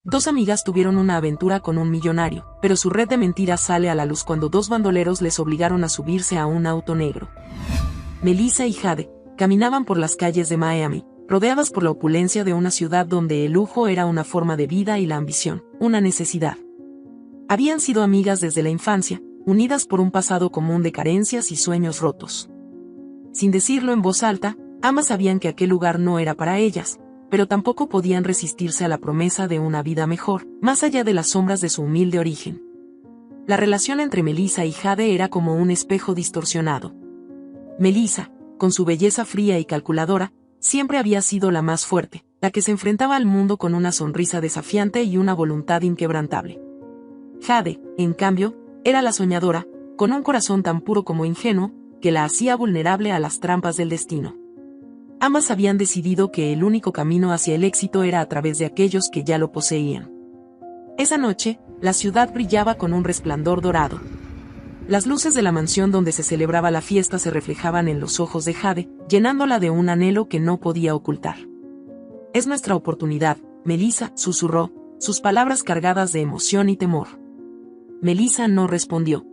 Dos amigas tuvieron una aventura con un millonario, pero su red de mentiras sale a la luz cuando dos bandoleros les obligaron a subirse a un auto negro. Melissa y Jade caminaban por las calles de Miami, rodeadas por la opulencia de una ciudad donde el lujo era una forma de vida y la ambición, una necesidad. Habían sido amigas desde la infancia, unidas por un pasado común de carencias y sueños rotos. Sin decirlo en voz alta, ambas sabían que aquel lugar no era para ellas, pero tampoco podían resistirse a la promesa de una vida mejor, más allá de las sombras de su humilde origen. La relación entre Melissa y Jade era como un espejo distorsionado. Melissa, con su belleza fría y calculadora, siempre había sido la más fuerte, la que se enfrentaba al mundo con una sonrisa desafiante y una voluntad inquebrantable. Jade, en cambio, era la soñadora, con un corazón tan puro como ingenuo, que la hacía vulnerable a las trampas del destino. Ambas habían decidido que el único camino hacia el éxito era a través de aquellos que ya lo poseían. Esa noche, la ciudad brillaba con un resplandor dorado. Las luces de la mansión donde se celebraba la fiesta se reflejaban en los ojos de Jade, llenándola de un anhelo que no podía ocultar. «Es nuestra oportunidad», Melissa susurró, sus palabras cargadas de emoción y temor. Melissa no respondió.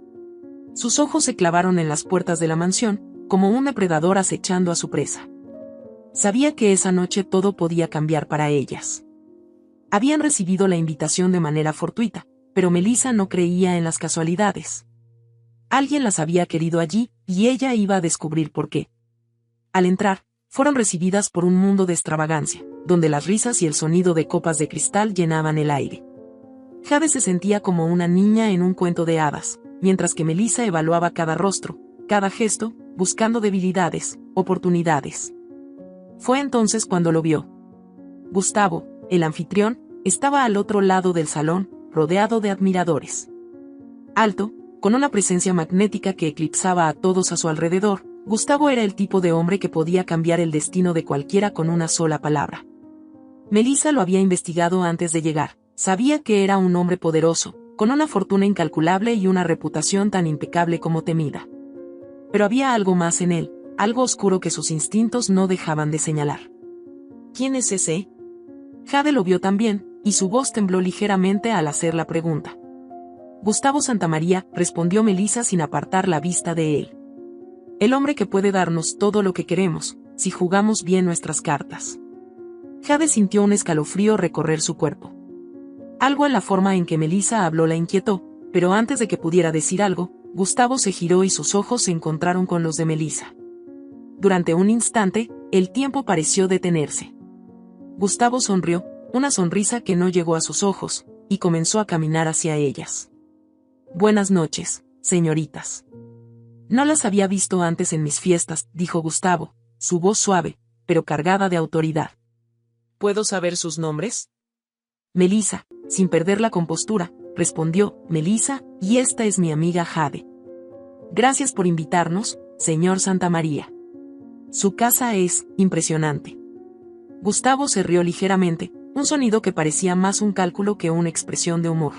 Sus ojos se clavaron en las puertas de la mansión, como un depredador acechando a su presa. Sabía que esa noche todo podía cambiar para ellas. Habían recibido la invitación de manera fortuita, pero Melissa no creía en las casualidades. Alguien las había querido allí, y ella iba a descubrir por qué. Al entrar, fueron recibidas por un mundo de extravagancia, donde las risas y el sonido de copas de cristal llenaban el aire. Jade se sentía como una niña en un cuento de hadas, mientras que Melissa evaluaba cada rostro, cada gesto, buscando debilidades, oportunidades. Fue entonces cuando lo vio. Gustavo, el anfitrión, estaba al otro lado del salón, rodeado de admiradores. Alto, con una presencia magnética que eclipsaba a todos a su alrededor, Gustavo era el tipo de hombre que podía cambiar el destino de cualquiera con una sola palabra. Melissa lo había investigado antes de llegar, sabía que era un hombre poderoso, con una fortuna incalculable y una reputación tan impecable como temida. Pero había algo más en él, algo oscuro que sus instintos no dejaban de señalar. ¿Quién es ese? Jade lo vio también, y su voz tembló ligeramente al hacer la pregunta. Gustavo Santamaría, respondió Melissa sin apartar la vista de él. El hombre que puede darnos todo lo que queremos, si jugamos bien nuestras cartas. Jade sintió un escalofrío recorrer su cuerpo. Algo en la forma en que Melissa habló la inquietó, pero antes de que pudiera decir algo, Gustavo se giró y sus ojos se encontraron con los de Melissa. Durante un instante, el tiempo pareció detenerse. Gustavo sonrió, una sonrisa que no llegó a sus ojos, y comenzó a caminar hacia ellas. «Buenas noches, señoritas. No las había visto antes en mis fiestas», dijo Gustavo, su voz suave, pero cargada de autoridad. «¿Puedo saber sus nombres?» Melissa, sin perder la compostura, respondió, «Melissa, y esta es mi amiga Jade. Gracias por invitarnos, señor Santamaría. Su casa es impresionante». Gustavo se rió ligeramente, un sonido que parecía más un cálculo que una expresión de humor.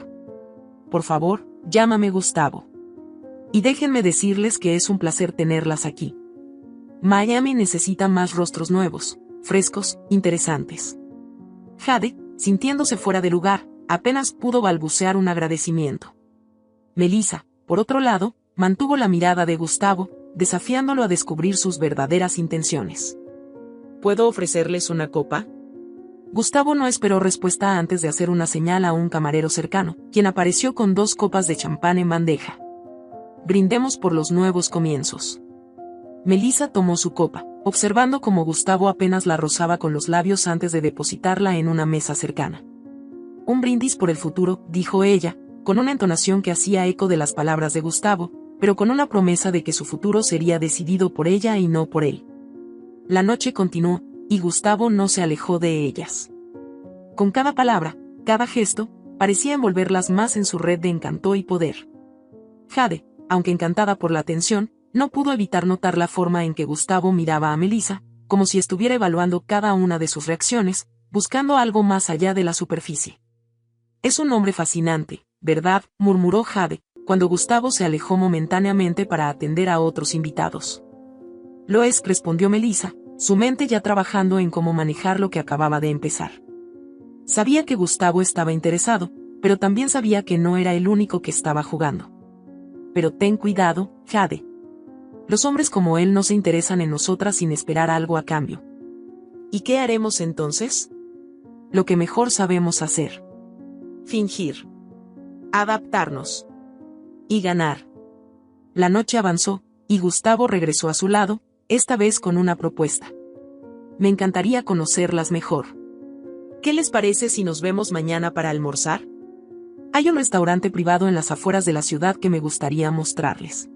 «Por favor, llámame Gustavo. Y déjenme decirles que es un placer tenerlas aquí. Miami necesita más rostros nuevos, frescos, interesantes». Jade, sintiéndose fuera de lugar, apenas pudo balbucear un agradecimiento. Melissa, por otro lado, mantuvo la mirada de Gustavo, desafiándolo a descubrir sus verdaderas intenciones. «¿Puedo ofrecerles una copa?» Gustavo no esperó respuesta antes de hacer una señal a un camarero cercano, quien apareció con 2 copas de champán en bandeja. «Brindemos por los nuevos comienzos». Melissa tomó su copa, observando cómo Gustavo apenas la rozaba con los labios antes de depositarla en una mesa cercana. «Un brindis por el futuro», dijo ella, con una entonación que hacía eco de las palabras de Gustavo, pero con una promesa de que su futuro sería decidido por ella y no por él. La noche continuó, y Gustavo no se alejó de ellas. Con cada palabra, cada gesto, parecía envolverlas más en su red de encanto y poder. Jade, aunque encantada por la atención, no pudo evitar notar la forma en que Gustavo miraba a Melissa, como si estuviera evaluando cada una de sus reacciones, buscando algo más allá de la superficie. «Es un hombre fascinante, ¿verdad?», murmuró Jade, cuando Gustavo se alejó momentáneamente para atender a otros invitados. «Lo es», respondió Melissa, su mente ya trabajando en cómo manejar lo que acababa de empezar. Sabía que Gustavo estaba interesado, pero también sabía que no era el único que estaba jugando. Pero ten cuidado, Jade. Los hombres como él no se interesan en nosotras sin esperar algo a cambio. ¿Y qué haremos entonces? Lo que mejor sabemos hacer. Fingir. Adaptarnos. Y ganar. La noche avanzó, y Gustavo regresó a su lado, esta vez con una propuesta. Me encantaría conocerlas mejor. ¿Qué les parece si nos vemos mañana para almorzar? Hay un restaurante privado en las afueras de la ciudad que me gustaría mostrarles.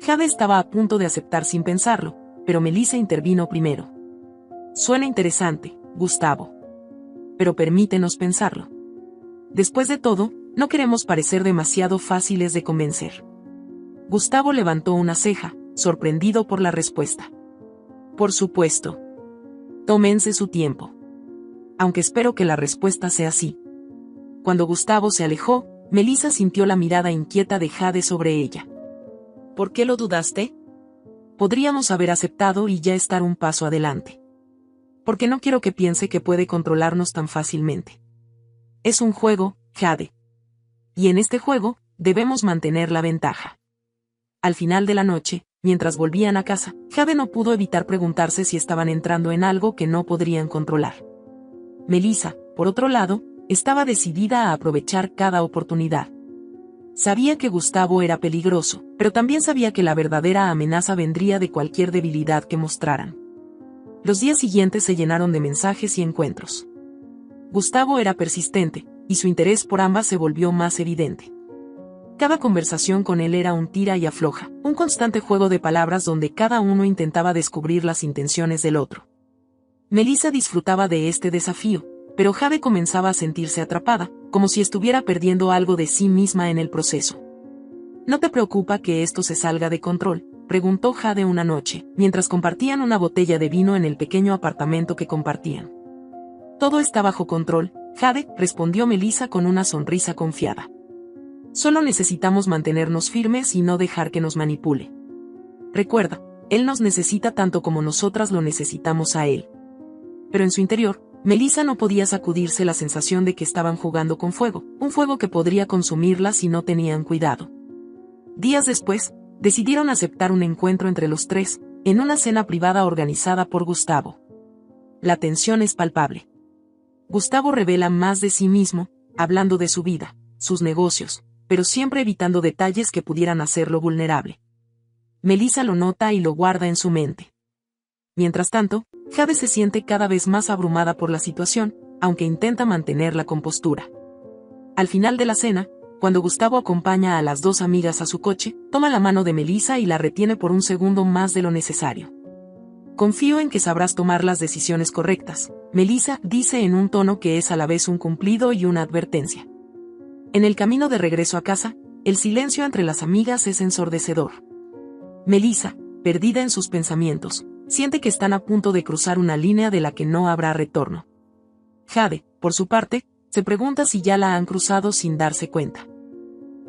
Jade estaba a punto de aceptar sin pensarlo, pero Melissa intervino primero. Suena interesante, Gustavo. Pero permítenos pensarlo. Después de todo, no queremos parecer demasiado fáciles de convencer. Gustavo levantó una ceja, sorprendido por la respuesta. Por supuesto. Tómense su tiempo. Aunque espero que la respuesta sea sí. Cuando Gustavo se alejó, Melissa sintió la mirada inquieta de Jade sobre ella. ¿Por qué lo dudaste? Podríamos haber aceptado y ya estar un paso adelante. Porque no quiero que piense que puede controlarnos tan fácilmente. Es un juego, Jade. Y en este juego, debemos mantener la ventaja. Al final de la noche, mientras volvían a casa, Jade no pudo evitar preguntarse si estaban entrando en algo que no podrían controlar. Melissa, por otro lado, estaba decidida a aprovechar cada oportunidad. Sabía que Gustavo era peligroso, pero también sabía que la verdadera amenaza vendría de cualquier debilidad que mostraran. Los días siguientes se llenaron de mensajes y encuentros. Gustavo era persistente, y su interés por ambas se volvió más evidente. Cada conversación con él era un tira y afloja, un constante juego de palabras donde cada uno intentaba descubrir las intenciones del otro. Melissa disfrutaba de este desafío, pero Jade comenzaba a sentirse atrapada, como si estuviera perdiendo algo de sí misma en el proceso. ¿No te preocupa que esto se salga de control?, preguntó Jade una noche, mientras compartían una botella de vino en el pequeño apartamento que compartían. Todo está bajo control, Jade, respondió Melissa con una sonrisa confiada. Solo necesitamos mantenernos firmes y no dejar que nos manipule. Recuerda, él nos necesita tanto como nosotras lo necesitamos a él. Pero en su interior, Melissa no podía sacudirse la sensación de que estaban jugando con fuego, un fuego que podría consumirla si no tenían cuidado. Días después, decidieron aceptar un encuentro entre los tres, en una cena privada organizada por Gustavo. La tensión es palpable. Gustavo revela más de sí mismo, hablando de su vida, sus negocios, pero siempre evitando detalles que pudieran hacerlo vulnerable. Melissa lo nota y lo guarda en su mente. Mientras tanto, Jade se siente cada vez más abrumada por la situación, aunque intenta mantener la compostura. Al final de la cena, cuando Gustavo acompaña a las dos amigas a su coche, toma la mano de Melissa y la retiene por un segundo más de lo necesario. Confío en que sabrás tomar las decisiones correctas, Melissa dice en un tono que es a la vez un cumplido y una advertencia. En el camino de regreso a casa, el silencio entre las amigas es ensordecedor. Melissa, perdida en sus pensamientos, siente que están a punto de cruzar una línea de la que no habrá retorno. Jade, por su parte, se pregunta si ya la han cruzado sin darse cuenta.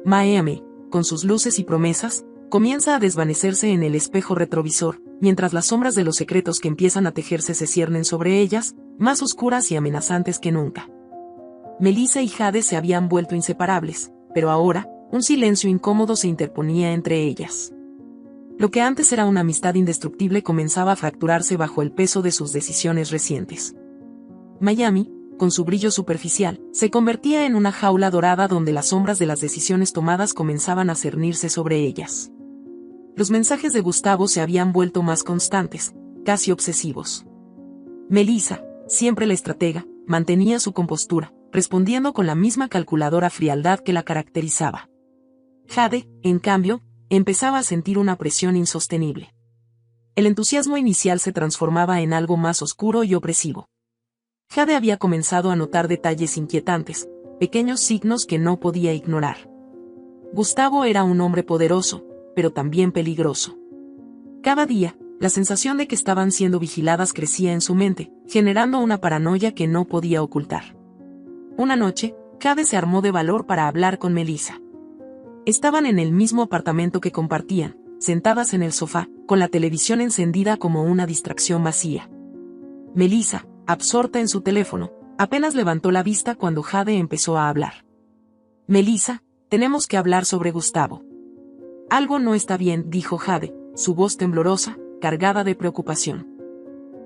Miami, con sus luces y promesas, comienza a desvanecerse en el espejo retrovisor, mientras las sombras de los secretos que empiezan a tejerse se ciernen sobre ellas, más oscuras y amenazantes que nunca. Melissa y Jade se habían vuelto inseparables, pero ahora, un silencio incómodo se interponía entre ellas. Lo que antes era una amistad indestructible comenzaba a fracturarse bajo el peso de sus decisiones recientes. Miami, con su brillo superficial, se convertía en una jaula dorada donde las sombras de las decisiones tomadas comenzaban a cernirse sobre ellas. Los mensajes de Gustavo se habían vuelto más constantes, casi obsesivos. Melissa, siempre la estratega, mantenía su compostura, respondiendo con la misma calculadora frialdad que la caracterizaba. Jade, en cambio, empezaba a sentir una presión insostenible. El entusiasmo inicial se transformaba en algo más oscuro y opresivo. Jade había comenzado a notar detalles inquietantes, pequeños signos que no podía ignorar. Gustavo era un hombre poderoso, pero también peligroso. Cada día, la sensación de que estaban siendo vigiladas crecía en su mente, generando una paranoia que no podía ocultar. Una noche, Jade se armó de valor para hablar con Melissa. Estaban en el mismo apartamento que compartían, sentadas en el sofá, con la televisión encendida como una distracción vacía. Melissa, absorta en su teléfono, Apenas levantó la vista cuando Jade empezó a hablar. Melissa, tenemos que hablar sobre Gustavo. Algo no está bien, dijo Jade, su voz temblorosa, cargada de preocupación.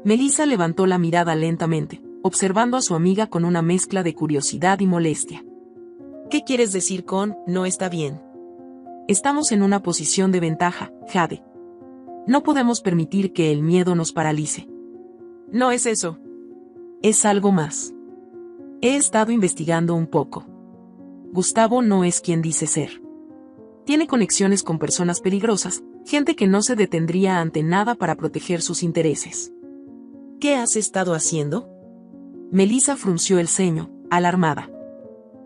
Melissa levantó la mirada lentamente, observando a su amiga con una mezcla de curiosidad y molestia. ¿Qué quieres decir con no está bien? Estamos en una posición de ventaja, Jade. No podemos permitir que el miedo nos paralice. No es eso. Es algo más. He estado investigando un poco. Gustavo no es quien dice ser. Tiene conexiones con personas peligrosas, gente que no se detendría ante nada para proteger sus intereses. ¿Qué has estado haciendo? Melissa frunció el ceño, alarmada.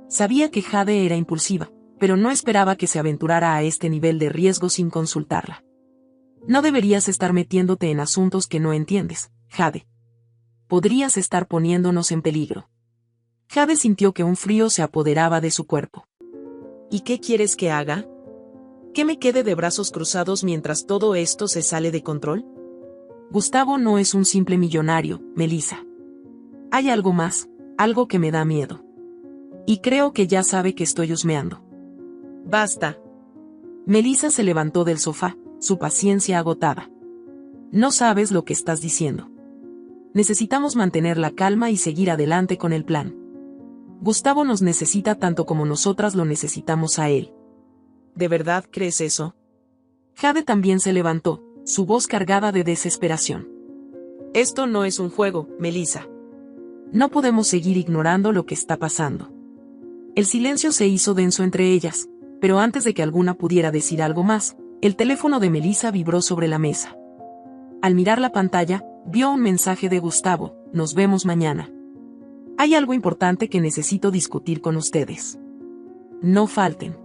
Sabía que Jade era impulsiva, pero no esperaba que se aventurara a este nivel de riesgo sin consultarla. No deberías estar metiéndote en asuntos que no entiendes, Jade. Podrías estar poniéndonos en peligro. Jade sintió que un frío se apoderaba de su cuerpo. ¿Y qué quieres que haga? ¿Que me quede de brazos cruzados mientras todo esto se sale de control? Gustavo no es un simple millonario, Melissa. Hay algo más, algo que me da miedo. Y creo que ya sabe que estoy husmeando. Basta. Melissa se levantó del sofá, su paciencia agotada. No sabes lo que estás diciendo. Necesitamos mantener la calma y seguir adelante con el plan. Gustavo nos necesita tanto como nosotras lo necesitamos a él. ¿De verdad crees eso? Jade también se levantó, su voz cargada de desesperación. Esto no es un juego, Melissa. No podemos seguir ignorando lo que está pasando. El silencio se hizo denso entre ellas, pero antes de que alguna pudiera decir algo más, el teléfono de Melissa vibró sobre la mesa. Al mirar la pantalla, vio un mensaje de Gustavo: nos vemos mañana. Hay algo importante que necesito discutir con ustedes. No falten.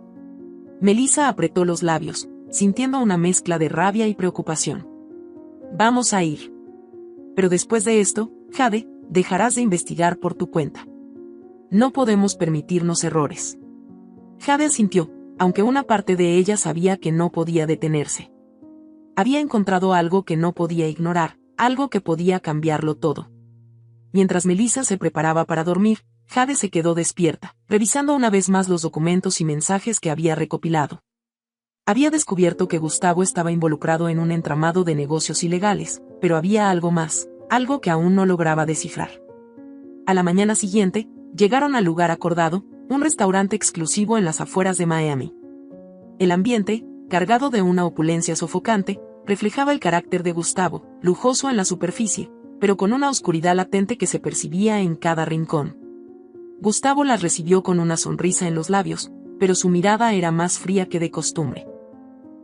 Melissa apretó los labios, sintiendo una mezcla de rabia y preocupación. Vamos a ir. Pero después de esto, Jade, dejarás de investigar por tu cuenta. No podemos permitirnos errores. Jade asintió, aunque una parte de ella sabía que no podía detenerse. Había encontrado algo que no podía ignorar, algo que podía cambiarlo todo. Mientras Melissa se preparaba para dormir, Jade se quedó despierta, revisando una vez más los documentos y mensajes que había recopilado. Había descubierto que Gustavo estaba involucrado en un entramado de negocios ilegales, pero había algo más, algo que aún no lograba descifrar. A la mañana siguiente, llegaron al lugar acordado, un restaurante exclusivo en las afueras de Miami. El ambiente, cargado de una opulencia sofocante, reflejaba el carácter de Gustavo, lujoso en la superficie, pero con una oscuridad latente que se percibía en cada rincón. Gustavo las recibió con una sonrisa en los labios, pero su mirada era más fría que de costumbre.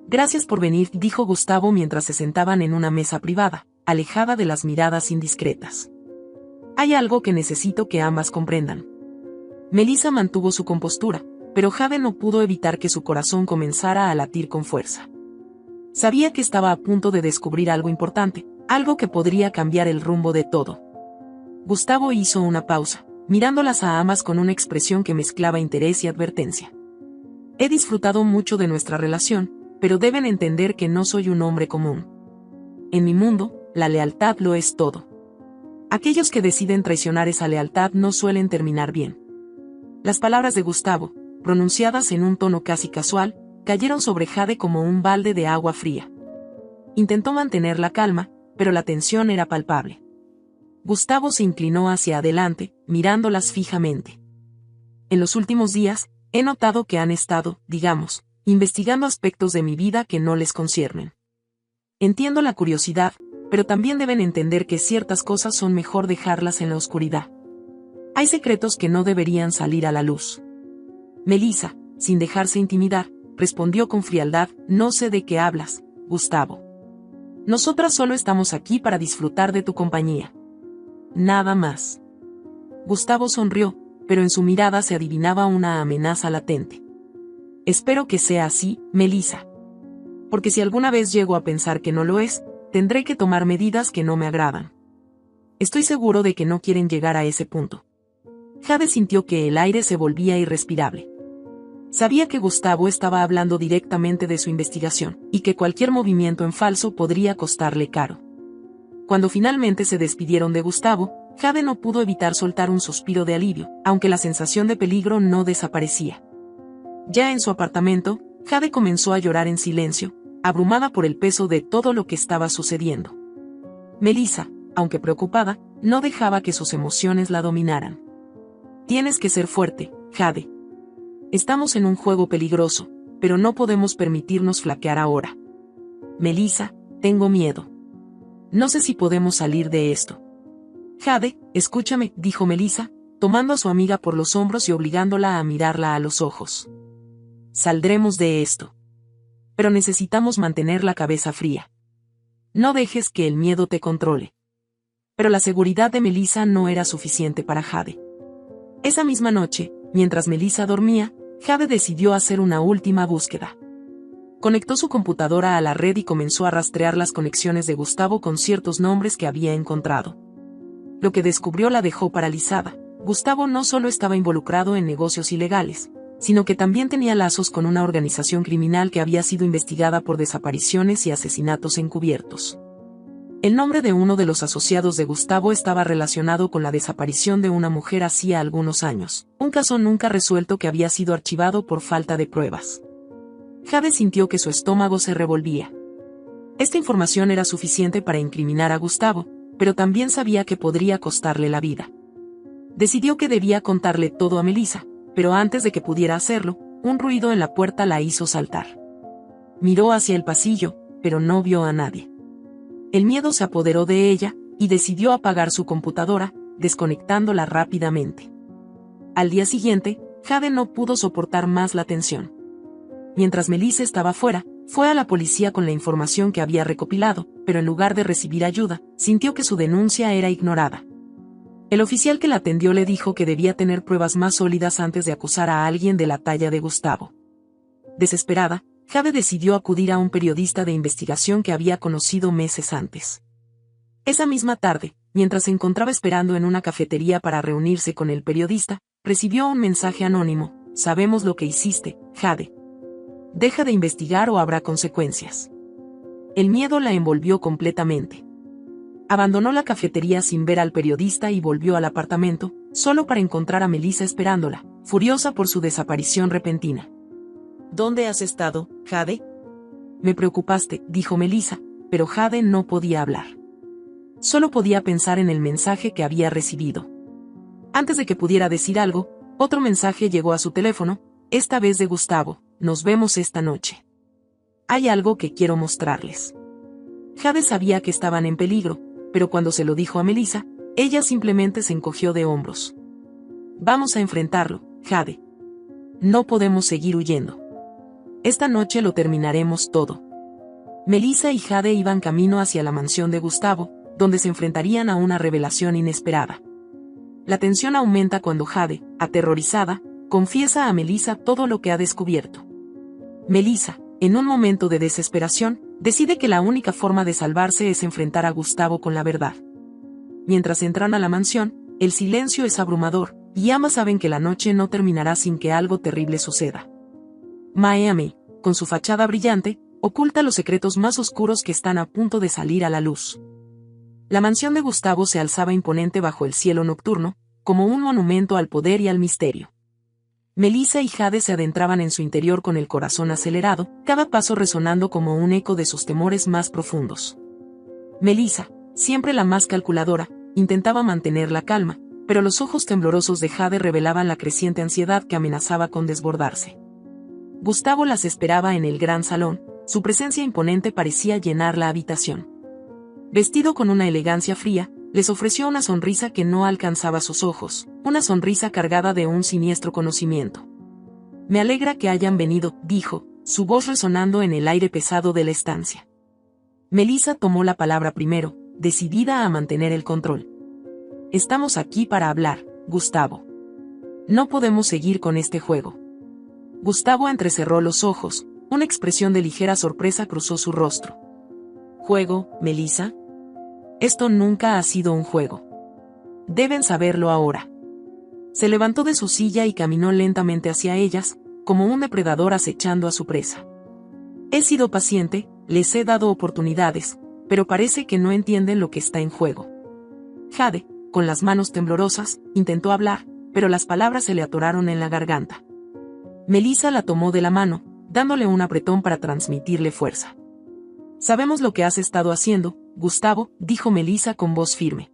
Gracias por venir, dijo Gustavo mientras se sentaban en una mesa privada, alejada de las miradas indiscretas. Hay algo que necesito que ambas comprendan. Melissa mantuvo su compostura, pero Jade no pudo evitar que su corazón comenzara a latir con fuerza. Sabía que estaba a punto de descubrir algo importante, algo que podría cambiar el rumbo de todo. Gustavo hizo una pausa, mirándolas a ambas con una expresión que mezclaba interés y advertencia. He disfrutado mucho de nuestra relación, pero deben entender que no soy un hombre común. En mi mundo, la lealtad lo es todo. Aquellos que deciden traicionar esa lealtad no suelen terminar bien. Las palabras de Gustavo, pronunciadas en un tono casi casual, cayeron sobre Jade como un balde de agua fría. Intentó mantener la calma, pero la tensión era palpable. Gustavo se inclinó hacia adelante, mirándolas fijamente. En los últimos días, he notado que han estado, digamos, investigando aspectos de mi vida que no les conciernen. Entiendo la curiosidad, pero también deben entender que ciertas cosas son mejor dejarlas en la oscuridad. Hay secretos que no deberían salir a la luz. Melissa, sin dejarse intimidar, respondió con frialdad: no sé de qué hablas, Gustavo. Nosotras solo estamos aquí para disfrutar de tu compañía. Nada más. Gustavo sonrió, pero en su mirada se adivinaba una amenaza latente. Espero que sea así, Melissa. Porque si alguna vez llego a pensar que no lo es, tendré que tomar medidas que no me agradan. Estoy seguro de que no quieren llegar a ese punto. Jade sintió que el aire se volvía irrespirable. Sabía que Gustavo estaba hablando directamente de su investigación, y que cualquier movimiento en falso podría costarle caro. Cuando finalmente se despidieron de Gustavo, Jade no pudo evitar soltar un suspiro de alivio, aunque la sensación de peligro no desaparecía. Ya en su apartamento, Jade comenzó a llorar en silencio, abrumada por el peso de todo lo que estaba sucediendo. Melissa, aunque preocupada, no dejaba que sus emociones la dominaran. Tienes que ser fuerte, Jade. Estamos en un juego peligroso, pero no podemos permitirnos flaquear ahora. Melissa, tengo miedo. No sé si podemos salir de esto. Jade, escúchame, dijo Melissa, tomando a su amiga por los hombros y obligándola a mirarla a los ojos. Saldremos de esto. Pero necesitamos mantener la cabeza fría. No dejes que el miedo te controle. Pero la seguridad de Melissa no era suficiente para Jade. Esa misma noche, mientras Melissa dormía, Jade decidió hacer una última búsqueda. Conectó su computadora a la red y comenzó a rastrear las conexiones de Gustavo con ciertos nombres que había encontrado. Lo que descubrió la dejó paralizada. Gustavo no solo estaba involucrado en negocios ilegales, sino que también tenía lazos con una organización criminal que había sido investigada por desapariciones y asesinatos encubiertos. El nombre de uno de los asociados de Gustavo estaba relacionado con la desaparición de una mujer hacía algunos años, un caso nunca resuelto que había sido archivado por falta de pruebas. Jade sintió que su estómago se revolvía. Esta información era suficiente para incriminar a Gustavo, pero también sabía que podría costarle la vida. Decidió que debía contarle todo a Melissa, pero antes de que pudiera hacerlo, un ruido en la puerta la hizo saltar. Miró hacia el pasillo, pero no vio a nadie. El miedo se apoderó de ella, y decidió apagar su computadora, desconectándola rápidamente. Al día siguiente, Jade no pudo soportar más la tensión. Mientras Melissa estaba fuera, fue a la policía con la información que había recopilado, pero en lugar de recibir ayuda, sintió que su denuncia era ignorada. El oficial que la atendió le dijo que debía tener pruebas más sólidas antes de acusar a alguien de la talla de Gustavo. Desesperada, Jade decidió acudir a un periodista de investigación que había conocido meses antes. Esa misma tarde, mientras se encontraba esperando en una cafetería para reunirse con el periodista, recibió un mensaje anónimo: sabemos lo que hiciste, Jade. Deja de investigar o habrá consecuencias. El miedo la envolvió completamente. Abandonó la cafetería sin ver al periodista y volvió al apartamento, solo para encontrar a Melissa esperándola, furiosa por su desaparición repentina. ¿Dónde has estado, Jade? Me preocupaste, dijo Melissa, pero Jade no podía hablar. Solo podía pensar en el mensaje que había recibido. Antes de que pudiera decir algo, otro mensaje llegó a su teléfono, esta vez de Gustavo: nos vemos esta noche. Hay algo que quiero mostrarles. Jade sabía que estaban en peligro, pero cuando se lo dijo a Melissa, ella simplemente se encogió de hombros. Vamos a enfrentarlo, Jade. No podemos seguir huyendo. Esta noche lo terminaremos todo. Melissa y Jade iban camino hacia la mansión de Gustavo, donde se enfrentarían a una revelación inesperada. La tensión aumenta cuando Jade, aterrorizada, confiesa a Melissa todo lo que ha descubierto. Melissa, en un momento de desesperación, decide que la única forma de salvarse es enfrentar a Gustavo con la verdad. Mientras entran a la mansión, el silencio es abrumador, y ambas saben que la noche no terminará sin que algo terrible suceda. Miami, con su fachada brillante, oculta los secretos más oscuros que están a punto de salir a la luz. La mansión de Gustavo se alzaba imponente bajo el cielo nocturno, como un monumento al poder y al misterio. Melissa y Jade se adentraban en su interior con el corazón acelerado, cada paso resonando como un eco de sus temores más profundos. Melissa, siempre la más calculadora, intentaba mantener la calma, pero los ojos temblorosos de Jade revelaban la creciente ansiedad que amenazaba con desbordarse. Gustavo las esperaba en el gran salón, su presencia imponente parecía llenar la habitación. Vestido con una elegancia fría, les ofreció una sonrisa que no alcanzaba sus ojos, una sonrisa cargada de un siniestro conocimiento. Me alegra que hayan venido, dijo, su voz resonando en el aire pesado de la estancia. Melissa tomó la palabra primero, decidida a mantener el control. Estamos aquí para hablar, Gustavo. No podemos seguir con este juego. Gustavo entrecerró los ojos, una expresión de ligera sorpresa cruzó su rostro. ¿Juego, Melissa? Esto nunca ha sido un juego. Deben saberlo ahora. Se levantó de su silla y caminó lentamente hacia ellas, como un depredador acechando a su presa. He sido paciente, les he dado oportunidades, pero parece que no entienden lo que está en juego. Jade, con las manos temblorosas, intentó hablar, pero las palabras se le atoraron en la garganta. Melissa la tomó de la mano, dándole un apretón para transmitirle fuerza. Sabemos lo que has estado haciendo, Gustavo, dijo Melissa con voz firme.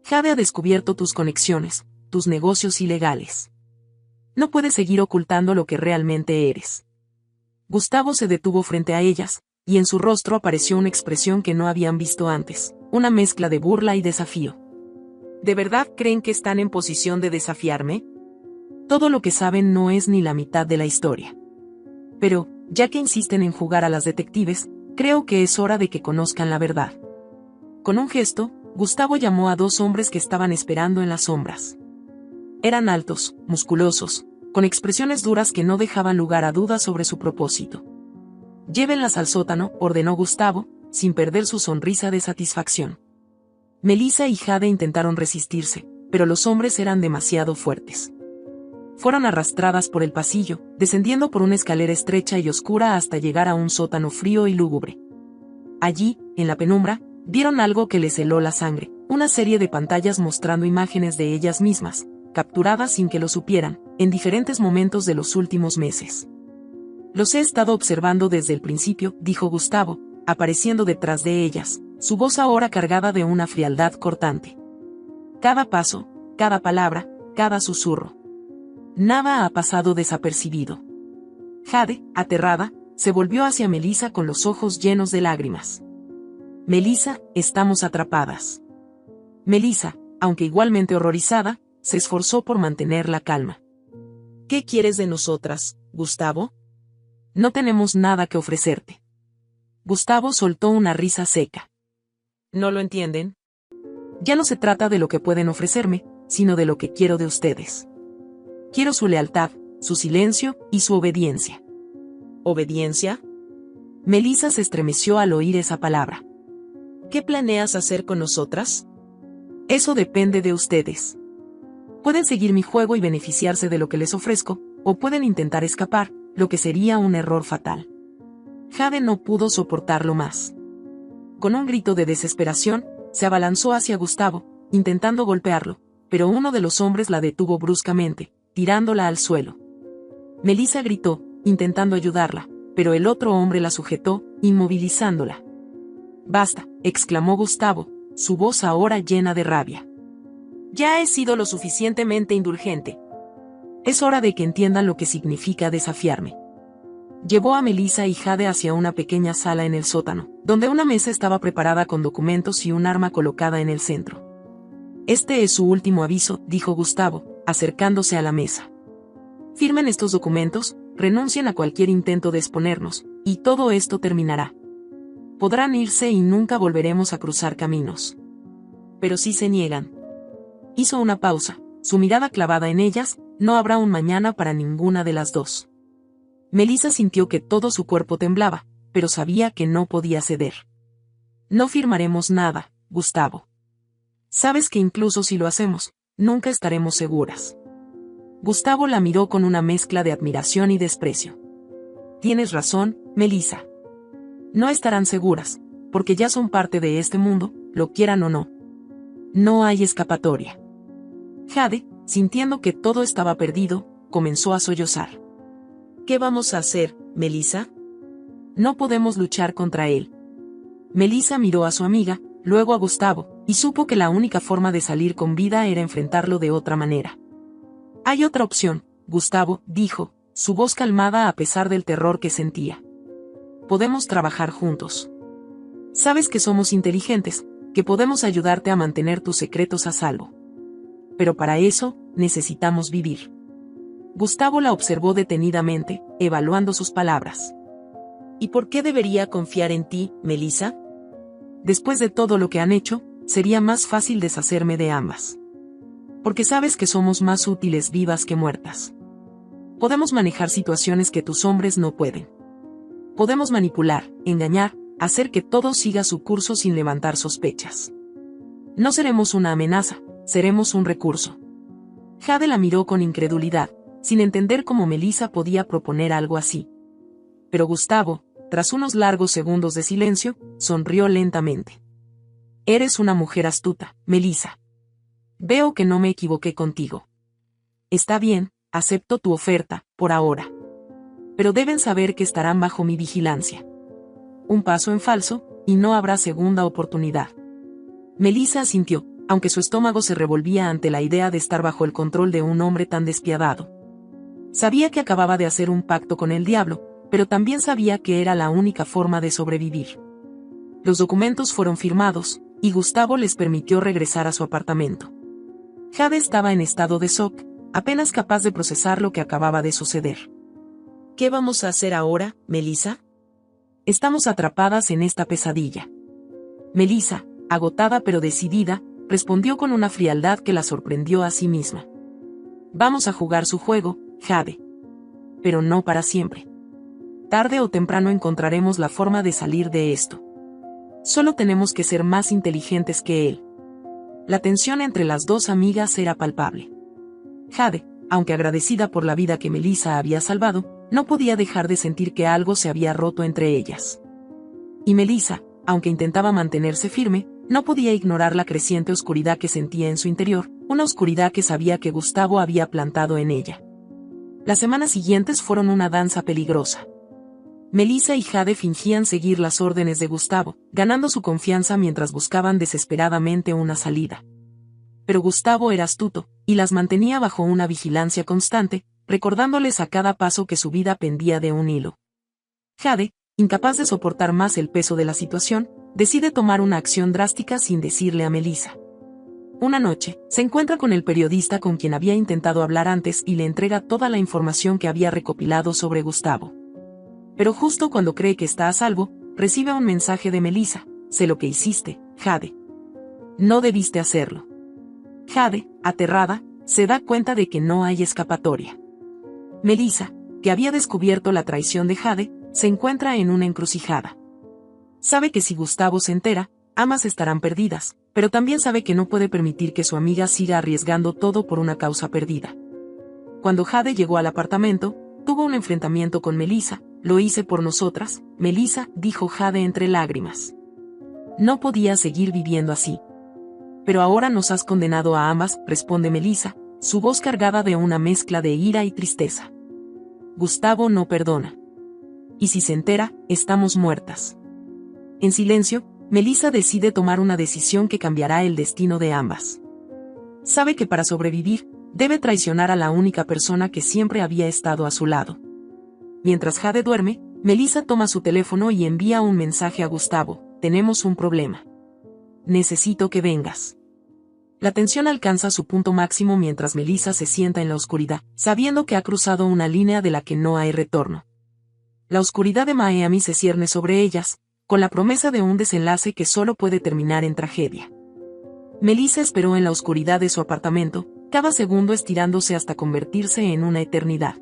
Jade ha descubierto tus conexiones, tus negocios ilegales. No puedes seguir ocultando lo que realmente eres. Gustavo se detuvo frente a ellas, y en su rostro apareció una expresión que no habían visto antes, una mezcla de burla y desafío. ¿De verdad creen que están en posición de desafiarme? Todo lo que saben no es ni la mitad de la historia. Pero, ya que insisten en jugar a las detectives, creo que es hora de que conozcan la verdad. Con un gesto, Gustavo llamó a dos hombres que estaban esperando en las sombras. Eran altos, musculosos, con expresiones duras que no dejaban lugar a dudas sobre su propósito. Llévenlas al sótano, ordenó Gustavo, sin perder su sonrisa de satisfacción. Melissa y Jade intentaron resistirse, pero los hombres eran demasiado fuertes. Fueron arrastradas por el pasillo, descendiendo por una escalera estrecha y oscura hasta llegar a un sótano frío y lúgubre. Allí, en la penumbra, vieron algo que les heló la sangre, una serie de pantallas mostrando imágenes de ellas mismas, capturadas sin que lo supieran, en diferentes momentos de los últimos meses. Los he estado observando desde el principio, dijo Gustavo, apareciendo detrás de ellas, su voz ahora cargada de una frialdad cortante. Cada paso, cada palabra, cada susurro. Nada ha pasado desapercibido. Jade, aterrada, se volvió hacia Melissa con los ojos llenos de lágrimas. Melissa, estamos atrapadas. Melissa, aunque igualmente horrorizada, se esforzó por mantener la calma. ¿Qué quieres de nosotras, Gustavo? No tenemos nada que ofrecerte. Gustavo soltó una risa seca. ¿No lo entienden? Ya no se trata de lo que pueden ofrecerme, sino de lo que quiero de ustedes. Quiero su lealtad, su silencio y su obediencia. ¿Obediencia? Melissa se estremeció al oír esa palabra. ¿Qué planeas hacer con nosotras? Eso depende de ustedes. Pueden seguir mi juego y beneficiarse de lo que les ofrezco, o pueden intentar escapar, lo que sería un error fatal. Jade no pudo soportarlo más. Con un grito de desesperación, se abalanzó hacia Gustavo, intentando golpearlo, pero uno de los hombres la detuvo bruscamente, tirándola al suelo. Melissa gritó, intentando ayudarla, pero el otro hombre la sujetó, inmovilizándola. «Basta», exclamó Gustavo, su voz ahora llena de rabia. «Ya he sido lo suficientemente indulgente. Es hora de que entiendan lo que significa desafiarme». Llevó a Melissa y Jade hacia una pequeña sala en el sótano, donde una mesa estaba preparada con documentos y un arma colocada en el centro. «Este es su último aviso», dijo Gustavo, acercándose a la mesa. «Firmen estos documentos, renuncien a cualquier intento de exponernos, y todo esto terminará. Podrán irse y nunca volveremos a cruzar caminos. Pero si se niegan». Hizo una pausa, su mirada clavada en ellas, no habrá un mañana para ninguna de las dos. Melissa sintió que todo su cuerpo temblaba, pero sabía que no podía ceder. «No firmaremos nada, Gustavo. Sabes que incluso si lo hacemos, nunca estaremos seguras». Gustavo la miró con una mezcla de admiración y desprecio. «Tienes razón, Melissa. No estarán seguras, porque ya son parte de este mundo, lo quieran o no. No hay escapatoria». Jade, sintiendo que todo estaba perdido, comenzó a sollozar. «¿Qué vamos a hacer, Melissa? No podemos luchar contra él». Melissa miró a su amiga, luego a Gustavo, y supo que la única forma de salir con vida era enfrentarlo de otra manera. «Hay otra opción», Gustavo dijo, su voz calmada a pesar del terror que sentía. «Podemos trabajar juntos. Sabes que somos inteligentes, que podemos ayudarte a mantener tus secretos a salvo. Pero para eso, necesitamos vivir». Gustavo la observó detenidamente, evaluando sus palabras. «¿Y por qué debería confiar en ti, Melissa? Después de todo lo que han hecho, sería más fácil deshacerme de ambas. Porque sabes que somos más útiles vivas que muertas. Podemos manejar situaciones que tus hombres no pueden. Podemos manipular, engañar, hacer que todo siga su curso sin levantar sospechas. No seremos una amenaza, seremos un recurso». Jade la miró con incredulidad, sin entender cómo Melissa podía proponer algo así. Pero Gustavo, tras unos largos segundos de silencio, sonrió lentamente. «Eres una mujer astuta, Melissa. Veo que no me equivoqué contigo. Está bien, acepto tu oferta, por ahora. Pero deben saber que estarán bajo mi vigilancia. Un paso en falso, y no habrá segunda oportunidad. Melissa asintió, aunque su estómago se revolvía ante la idea de estar bajo el control de un hombre tan despiadado. Sabía que acababa de hacer un pacto con el diablo, pero también sabía que era la única forma de sobrevivir. Los documentos fueron firmados, y Gustavo les permitió regresar a su apartamento. Jade estaba en estado de shock, apenas capaz de procesar lo que acababa de suceder. ¿Qué vamos a hacer ahora, Melissa? Estamos atrapadas en esta pesadilla. Melissa, agotada pero decidida, respondió con una frialdad que la sorprendió a sí misma. Vamos a jugar su juego, Jade. Pero no para siempre. Tarde o temprano encontraremos la forma de salir de esto. Solo tenemos que ser más inteligentes que él. La tensión entre las dos amigas era palpable. Jade, aunque agradecida por la vida que Melissa había salvado, no podía dejar de sentir que algo se había roto entre ellas. Y Melissa, aunque intentaba mantenerse firme, no podía ignorar la creciente oscuridad que sentía en su interior, una oscuridad que sabía que Gustavo había plantado en ella. Las semanas siguientes fueron una danza peligrosa. Melissa y Jade fingían seguir las órdenes de Gustavo, ganando su confianza mientras buscaban desesperadamente una salida. Pero Gustavo era astuto, y las mantenía bajo una vigilancia constante, recordándoles a cada paso que su vida pendía de un hilo. Jade, incapaz de soportar más el peso de la situación, decide tomar una acción drástica sin decirle a Melissa. Una noche, se encuentra con el periodista con quien había intentado hablar antes y le entrega toda la información que había recopilado sobre Gustavo. Pero justo cuando cree que está a salvo, recibe un mensaje de Melissa: sé lo que hiciste, Jade. No debiste hacerlo. Jade, aterrada, se da cuenta de que no hay escapatoria. Melissa, que había descubierto la traición de Jade, se encuentra en una encrucijada. Sabe que si Gustavo se entera, ambas estarán perdidas, pero también sabe que no puede permitir que su amiga siga arriesgando todo por una causa perdida. Cuando Jade llegó al apartamento, tuvo un enfrentamiento con Melissa. Lo hice por nosotras, Melissa, dijo Jade entre lágrimas. No podía seguir viviendo así. Pero ahora nos has condenado a ambas, responde Melissa, su voz cargada de una mezcla de ira y tristeza. Gustavo no perdona. Y si se entera, estamos muertas. En silencio, Melissa decide tomar una decisión que cambiará el destino de ambas. Sabe que para sobrevivir, debe traicionar a la única persona que siempre había estado a su lado. Mientras Jade duerme, Melissa toma su teléfono y envía un mensaje a Gustavo: tenemos un problema. Necesito que vengas. La tensión alcanza su punto máximo mientras Melissa se sienta en la oscuridad, sabiendo que ha cruzado una línea de la que no hay retorno. La oscuridad de Miami se cierne sobre ellas, con la promesa de un desenlace que solo puede terminar en tragedia. Melissa esperó en la oscuridad de su apartamento, cada segundo estirándose hasta convertirse en una eternidad.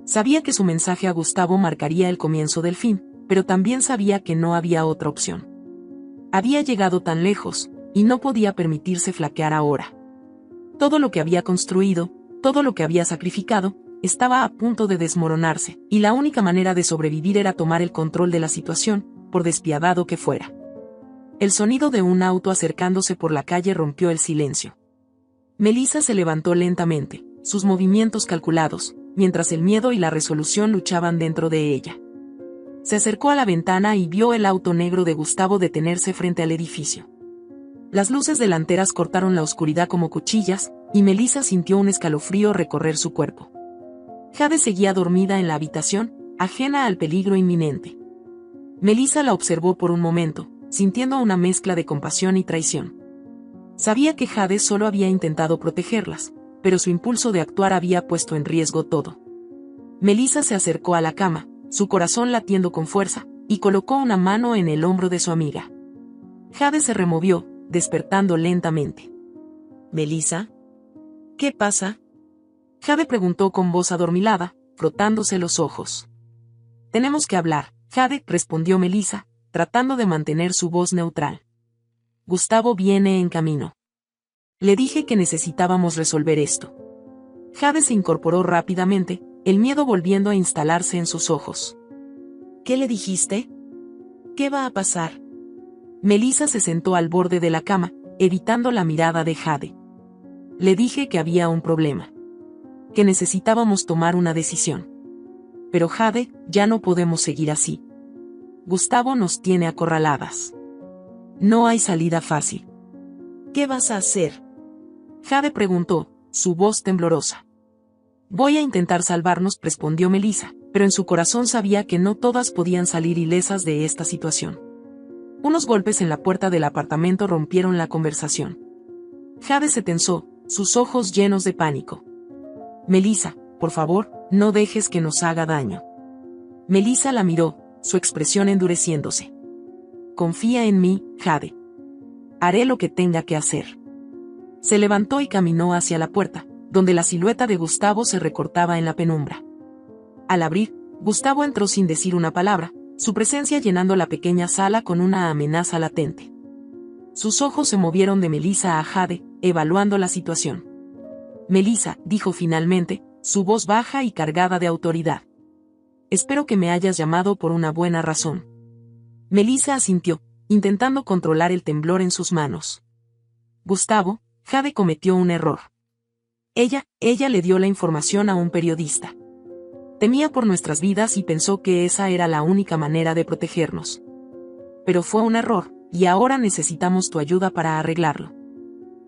Sabía que su mensaje a Gustavo marcaría el comienzo del fin, pero también sabía que no había otra opción. Había llegado tan lejos, y no podía permitirse flaquear ahora. Todo lo que había construido, todo lo que había sacrificado, estaba a punto de desmoronarse, y la única manera de sobrevivir era tomar el control de la situación, por despiadado que fuera. El sonido de un auto acercándose por la calle rompió el silencio. Melissa se levantó lentamente, sus movimientos calculados, mientras el miedo y la resolución luchaban dentro de ella. Se acercó a la ventana y vio el auto negro de Gustavo detenerse frente al edificio. Las luces delanteras cortaron la oscuridad como cuchillas, y Melissa sintió un escalofrío recorrer su cuerpo. Jade seguía dormida en la habitación, ajena al peligro inminente. Melissa la observó por un momento, sintiendo una mezcla de compasión y traición. Sabía que Jade solo había intentado protegerlas, pero su impulso de actuar había puesto en riesgo todo. Melissa se acercó a la cama, su corazón latiendo con fuerza, y colocó una mano en el hombro de su amiga. Jade se removió, despertando lentamente. «¿Melissa? ¿Qué pasa?», Jade preguntó con voz adormilada, frotándose los ojos. «Tenemos que hablar», Jade, respondió Melissa, tratando de mantener su voz neutral. «Gustavo viene en camino. Le dije que necesitábamos resolver esto». Jade se incorporó rápidamente, el miedo volviendo a instalarse en sus ojos. «¿Qué le dijiste? ¿Qué va a pasar?». Melissa se sentó al borde de la cama, evitando la mirada de Jade. Le dije que había un problema. Que necesitábamos tomar una decisión. Pero Jade, ya no podemos seguir así. Gustavo nos tiene acorraladas. No hay salida fácil. ¿Qué vas a hacer? Jade preguntó, su voz temblorosa. Voy a intentar salvarnos, respondió Melissa, pero en su corazón sabía que no todas podían salir ilesas de esta situación. Unos golpes en la puerta del apartamento rompieron la conversación. Jade se tensó, sus ojos llenos de pánico. Melissa, por favor, no dejes que nos haga daño. Melissa la miró, su expresión endureciéndose. Confía en mí, Jade. Haré lo que tenga que hacer. Se levantó y caminó hacia la puerta, donde la silueta de Gustavo se recortaba en la penumbra. Al abrir, Gustavo entró sin decir una palabra, su presencia llenando la pequeña sala con una amenaza latente. Sus ojos se movieron de Melissa a Jade, evaluando la situación. Melissa, dijo finalmente, su voz baja y cargada de autoridad. Espero que me hayas llamado por una buena razón. Melissa asintió, intentando controlar el temblor en sus manos. Gustavo, Jade cometió un error. Ella le dio la información a un periodista. Temía por nuestras vidas y pensó que esa era la única manera de protegernos. Pero fue un error, y ahora necesitamos tu ayuda para arreglarlo.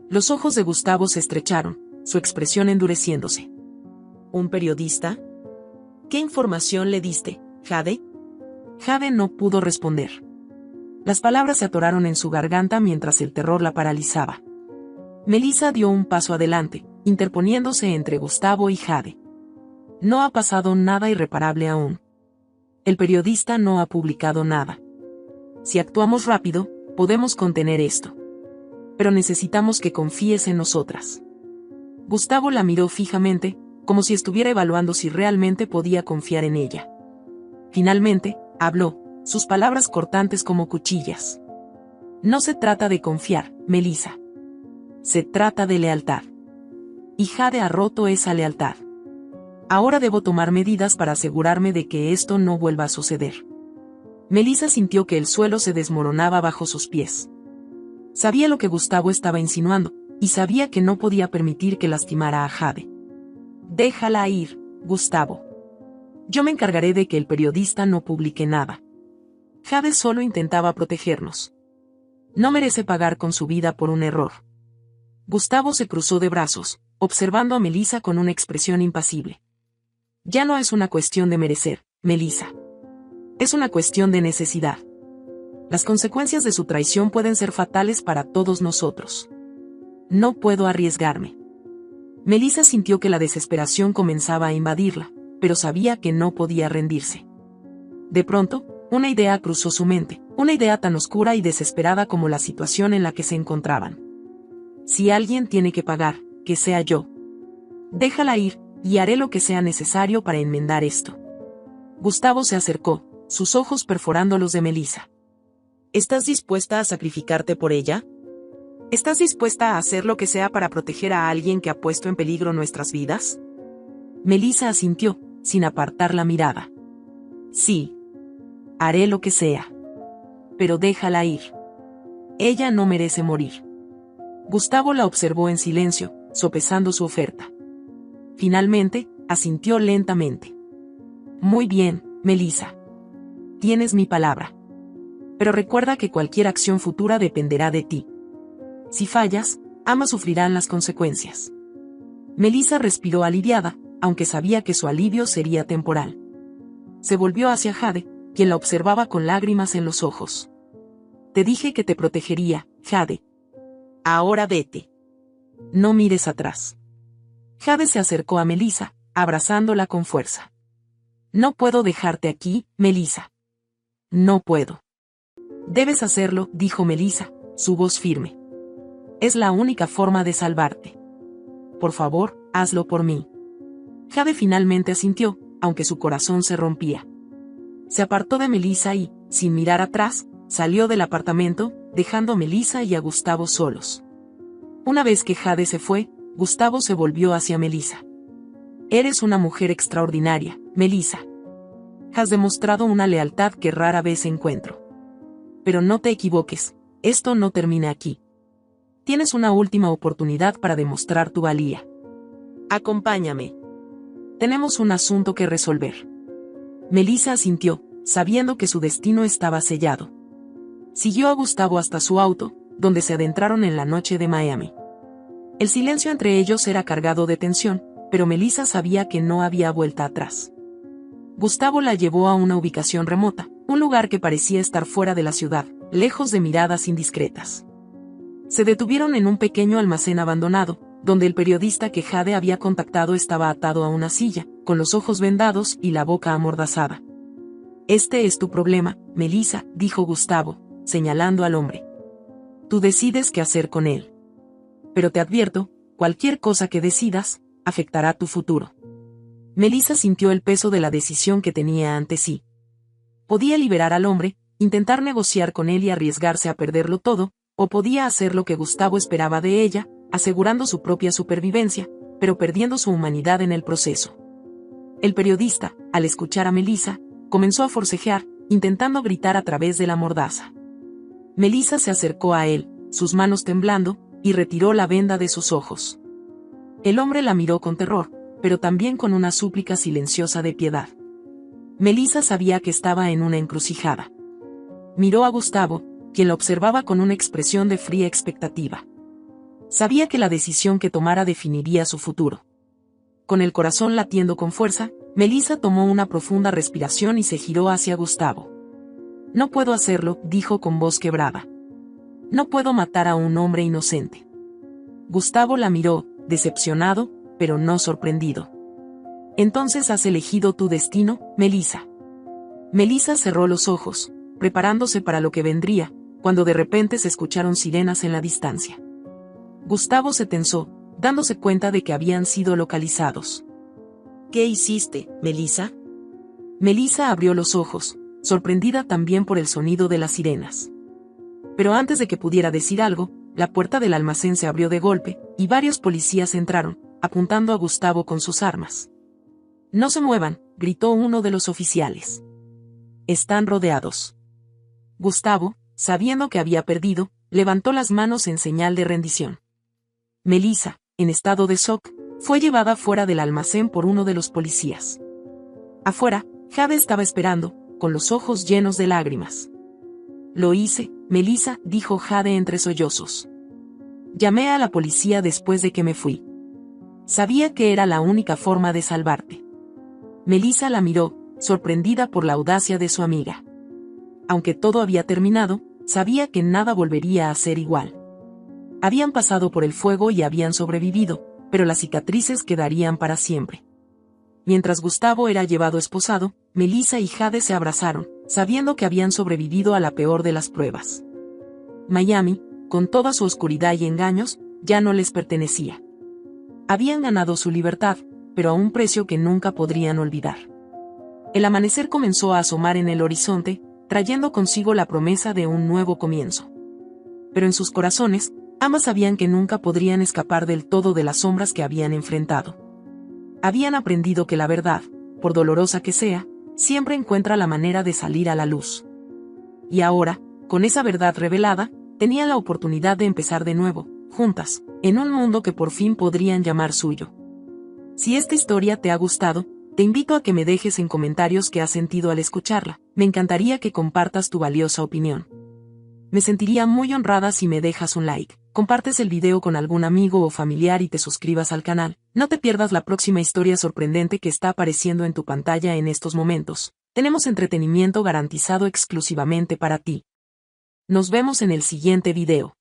Los ojos de Gustavo se estrecharon, su expresión endureciéndose. ¿Un periodista? ¿Qué información le diste, Jade? Jade no pudo responder. Las palabras se atoraron en su garganta mientras el terror la paralizaba. Melissa dio un paso adelante, interponiéndose entre Gustavo y Jade. No ha pasado nada irreparable aún. El periodista no ha publicado nada. Si actuamos rápido, podemos contener esto. Pero necesitamos que confíes en nosotras. Gustavo la miró fijamente, como si estuviera evaluando si realmente podía confiar en ella. Finalmente, habló, sus palabras cortantes como cuchillas. No se trata de confiar, Melissa. Se trata de lealtad. Y Jade ha roto esa lealtad. Ahora debo tomar medidas para asegurarme de que esto no vuelva a suceder. Melissa sintió que el suelo se desmoronaba bajo sus pies. Sabía lo que Gustavo estaba insinuando, y sabía que no podía permitir que lastimara a Jade. Déjala ir, Gustavo. Yo me encargaré de que el periodista no publique nada. Jade solo intentaba protegernos. No merece pagar con su vida por un error. Gustavo se cruzó de brazos, observando a Melissa con una expresión impasible. Ya no es una cuestión de merecer, Melissa. Es una cuestión de necesidad. Las consecuencias de su traición pueden ser fatales para todos nosotros. No puedo arriesgarme. Melissa sintió que la desesperación comenzaba a invadirla, pero sabía que no podía rendirse. De pronto, una idea cruzó su mente, una idea tan oscura y desesperada como la situación en la que se encontraban. Si alguien tiene que pagar, que sea yo. Déjala ir, y haré lo que sea necesario para enmendar esto. Gustavo se acercó, sus ojos perforando los de Melissa. ¿Estás dispuesta a sacrificarte por ella? ¿Estás dispuesta a hacer lo que sea para proteger a alguien que ha puesto en peligro nuestras vidas? Melissa asintió, sin apartar la mirada. Sí. Haré lo que sea. Pero déjala ir. Ella no merece morir. Gustavo la observó en silencio, sopesando su oferta. Finalmente, asintió lentamente. Muy bien, Melissa. Tienes mi palabra. Pero recuerda que cualquier acción futura dependerá de ti. Si fallas, ambas sufrirán las consecuencias. Melissa respiró aliviada, aunque sabía que su alivio sería temporal. Se volvió hacia Jade, quien la observaba con lágrimas en los ojos. Te dije que te protegería, Jade. Ahora vete. No mires atrás. Jade se acercó a Melissa, abrazándola con fuerza. No puedo dejarte aquí, Melissa. No puedo. Debes hacerlo, dijo Melissa, su voz firme. Es la única forma de salvarte. Por favor, hazlo por mí. Jade finalmente asintió, aunque su corazón se rompía. Se apartó de Melissa y, sin mirar atrás, salió del apartamento, dejando a Melissa y a Gustavo solos. Una vez que Jade se fue, Gustavo se volvió hacia Melissa. Eres una mujer extraordinaria, Melissa. Has demostrado una lealtad que rara vez encuentro. Pero no te equivoques, esto no termina aquí. Tienes una última oportunidad para demostrar tu valía. Acompáñame. Tenemos un asunto que resolver. Melissa asintió, sabiendo que su destino estaba sellado. Siguió a Gustavo hasta su auto, donde se adentraron en la noche de Miami. El silencio entre ellos era cargado de tensión, pero Melissa sabía que no había vuelta atrás. Gustavo la llevó a una ubicación remota, un lugar que parecía estar fuera de la ciudad, lejos de miradas indiscretas. Se detuvieron en un pequeño almacén abandonado, donde el periodista que Jade había contactado estaba atado a una silla, con los ojos vendados y la boca amordazada. «Este es tu problema, Melissa», dijo Gustavo, señalando al hombre. «Tú decides qué hacer con él. Pero te advierto, cualquier cosa que decidas, afectará tu futuro». Melissa sintió el peso de la decisión que tenía ante sí. Podía liberar al hombre, intentar negociar con él y arriesgarse a perderlo todo, o podía hacer lo que Gustavo esperaba de ella, asegurando su propia supervivencia, pero perdiendo su humanidad en el proceso. El periodista, al escuchar a Melissa, comenzó a forcejear, intentando gritar a través de la mordaza. Melissa se acercó a él, sus manos temblando, y retiró la venda de sus ojos. El hombre la miró con terror, pero también con una súplica silenciosa de piedad. Melissa sabía que estaba en una encrucijada. Miró a Gustavo, quien la observaba con una expresión de fría expectativa. Sabía que la decisión que tomara definiría su futuro. Con el corazón latiendo con fuerza, Melissa tomó una profunda respiración y se giró hacia Gustavo. «No puedo hacerlo», dijo con voz quebrada. «No puedo matar a un hombre inocente». Gustavo la miró, decepcionado, pero no sorprendido. «Entonces has elegido tu destino, Melissa». Melissa cerró los ojos, preparándose para lo que vendría, cuando de repente se escucharon sirenas en la distancia. Gustavo se tensó, dándose cuenta de que habían sido localizados. «¿Qué hiciste, Melissa?». Melissa abrió los ojos, sorprendida también por el sonido de las sirenas. Pero antes de que pudiera decir algo, la puerta del almacén se abrió de golpe, y varios policías entraron, apuntando a Gustavo con sus armas. «No se muevan», gritó uno de los oficiales. «Están rodeados». Gustavo, sabiendo que había perdido, levantó las manos en señal de rendición. Melissa, en estado de shock, fue llevada fuera del almacén por uno de los policías. Afuera, Jade estaba esperando, con los ojos llenos de lágrimas. «Lo hice, Melissa», dijo Jade entre sollozos. «Llamé a la policía después de que me fui. Sabía que era la única forma de salvarte». Melissa la miró, sorprendida por la audacia de su amiga. Aunque todo había terminado, sabía que nada volvería a ser igual. Habían pasado por el fuego y habían sobrevivido, pero las cicatrices quedarían para siempre. Mientras Gustavo era llevado esposado, Melissa y Jade se abrazaron, sabiendo que habían sobrevivido a la peor de las pruebas. Miami, con toda su oscuridad y engaños, ya no les pertenecía. Habían ganado su libertad, pero a un precio que nunca podrían olvidar. El amanecer comenzó a asomar en el horizonte, trayendo consigo la promesa de un nuevo comienzo. Pero en sus corazones, ambas sabían que nunca podrían escapar del todo de las sombras que habían enfrentado. Habían aprendido que la verdad, por dolorosa que sea, siempre encuentra la manera de salir a la luz. Y ahora, con esa verdad revelada, tenían la oportunidad de empezar de nuevo, juntas, en un mundo que por fin podrían llamar suyo. Si esta historia te ha gustado, te invito a que me dejes en comentarios qué has sentido al escucharla. Me encantaría que compartas tu valiosa opinión. Me sentiría muy honrada si me dejas un like, compartes el video con algún amigo o familiar y te suscribas al canal. No te pierdas la próxima historia sorprendente que está apareciendo en tu pantalla en estos momentos. Tenemos entretenimiento garantizado exclusivamente para ti. Nos vemos en el siguiente video.